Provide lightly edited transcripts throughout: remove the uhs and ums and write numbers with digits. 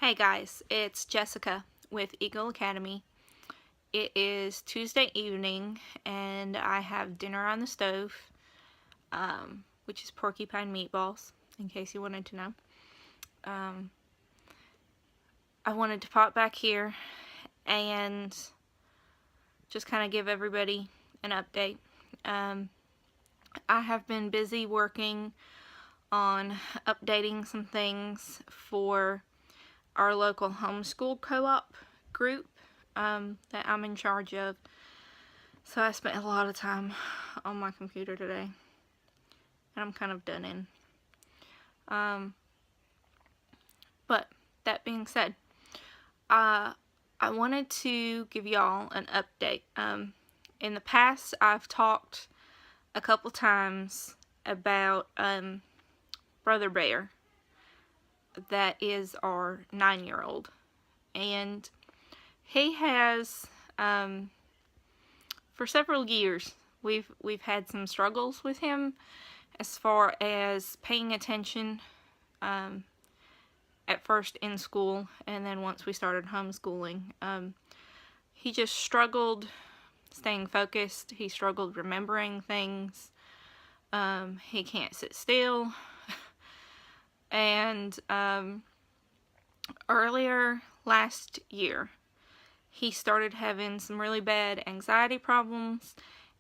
Hey guys, it's Jessica with Eagle Academy. It is Tuesday evening and I have dinner on the stove, which is porcupine meatballs, in case you wanted to know. I wanted to pop back here and just kind of give everybody an update. I have been busy working on updating some things for our local homeschool co-op group that I'm in charge of. So I spent a lot of time on my computer today, and I'm kind of done in. But that being said, I wanted to give y'all an update. In the past, I've talked a couple times about BrotherBear. That is our 9-year-old, and he has for several years we've had some struggles with him as far as paying attention, at first in school, and then once we started homeschooling. He just struggled staying focused. He struggled remembering things. He can't sit still. And earlier last year, he started having some really bad anxiety problems,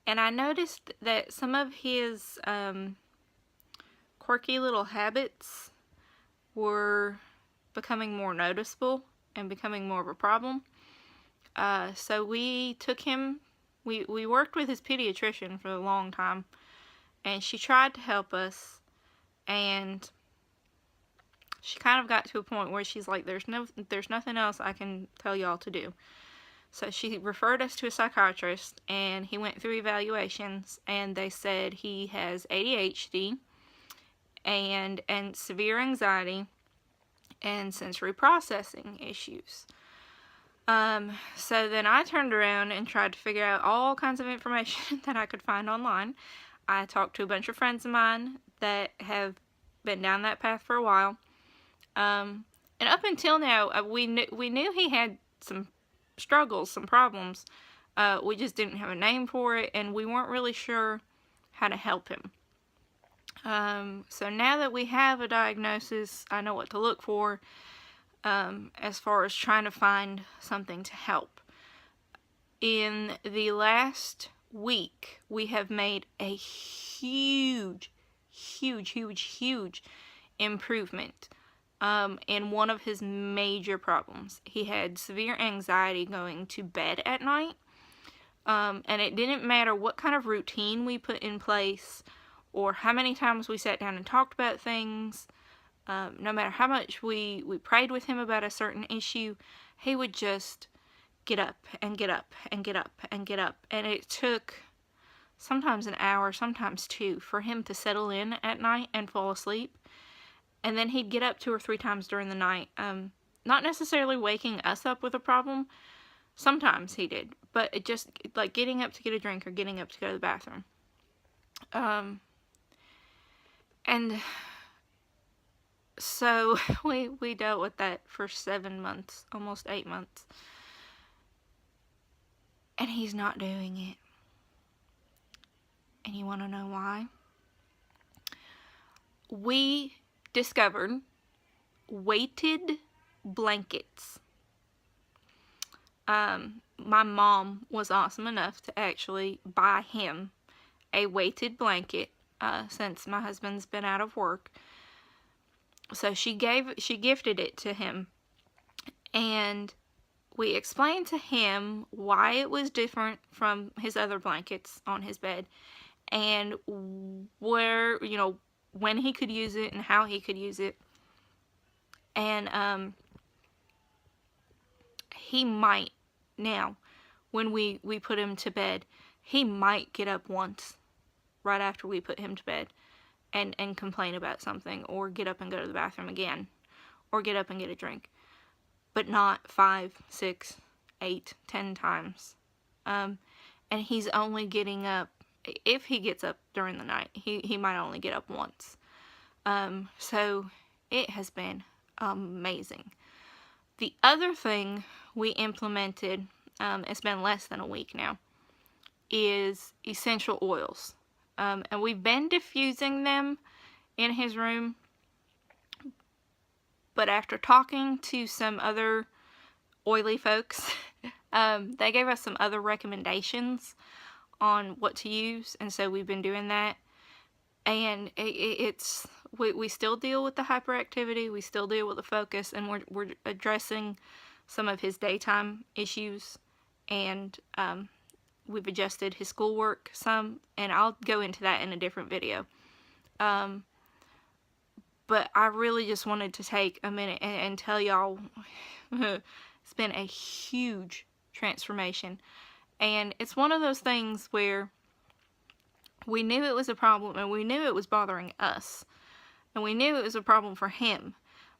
and I noticed that some of his quirky little habits were becoming more noticeable and becoming more of a problem. So we took him, we worked with his pediatrician for a long time, and she tried to help us, and she kind of got to a point where she's like, there's nothing else I can tell y'all to do. So she referred us to a psychiatrist, and he went through evaluations, and they said he has ADHD and severe anxiety and sensory processing issues. So then I turned around and tried to figure out all kinds of information that I could find online. I talked to a bunch of friends of mine that have been down that path for a while. And up until now, we knew he had some struggles, some problems. We just didn't have a name for it, and we weren't really sure how to help him. So now that we have a diagnosis, I know what to look for as far as trying to find something to help. In the last week, we have made a huge improvement in one of his major problems. He had severe anxiety going to bed at night, and it didn't matter what kind of routine we put in place or how many times we sat down and talked about things. No matter how much we prayed with him about a certain issue, he would just get up and get up and get up and get up. And it took sometimes an hour, sometimes two, for him to settle in at night and fall asleep. And then he'd get up 2 or 3 times during the night. Not necessarily waking us up with a problem. Sometimes he did. But it just, like, getting up to get a drink or getting up to go to the bathroom. And so we dealt with that for 7 months, almost 8 months. And he's not doing it. And you want to know why? We discovered weighted blankets. My mom was awesome enough to actually buy him a weighted blanket since my husband's been out of work. So she gifted it to him, and we explained to him why it was different from his other blankets on his bed, and where, when he could use it and how he could use it. And he might now, when we put him to bed, he might get up once right after we put him to bed and complain about something, or get up and go to the bathroom again, or get up and get a drink, but not 5, 6, 8, 10 times. And he's only getting up, if he gets up during the night, he might only get up once. So it has been amazing. The other thing we implemented, it's been less than a week now, is essential oils. And we've been diffusing them in his room, but after talking to some other oily folks, they gave us some other recommendations on what to use, and so we've been doing that. And we still deal with the hyperactivity, we still deal with the focus, and we're addressing some of his daytime issues, and we've adjusted his schoolwork some, and I'll go into that in a different video. But I really just wanted to take a minute and tell y'all it's been a huge transformation. And it's one of those things where we knew it was a problem, and we knew it was bothering us, and we knew it was a problem for him.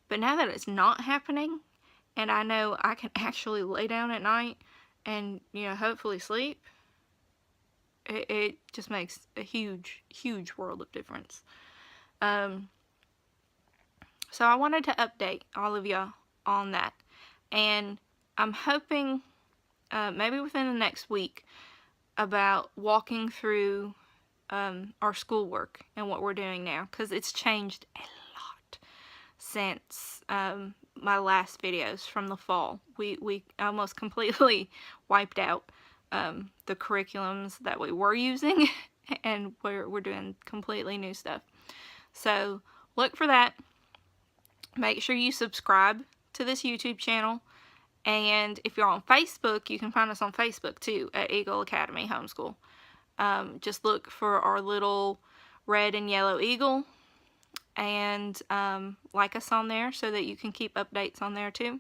But now that it's not happening, and I know I can actually lay down at night and, you know, hopefully sleep, it just makes a huge, huge world of difference. So I wanted to update all of y'all on that, and I'm hoping maybe within the next week about walking through our schoolwork and what we're doing now, because it's changed a lot since my last videos from the fall. We almost completely wiped out the curriculums that we were using, and we're doing completely new stuff. So look for that. Make sure you subscribe to this YouTube channel, and if you're on Facebook, you can find us on Facebook too at Eagle Academy Homeschool. Just look for our little red and yellow eagle, and like us on there so that you can keep updates on there too.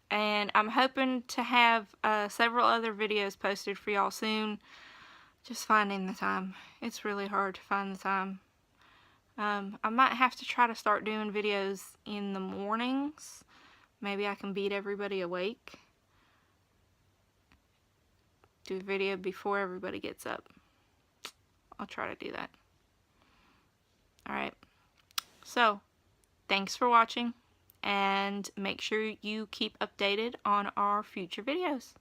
And I'm hoping to have several other videos posted for y'all soon. Just finding the time. It's really hard to find the time. I might have to try to start doing videos in the mornings. Maybe I can beat everybody awake. Do a video before everybody gets up. I'll try to do that. Alright. So, thanks for watching, and make sure you keep updated on our future videos.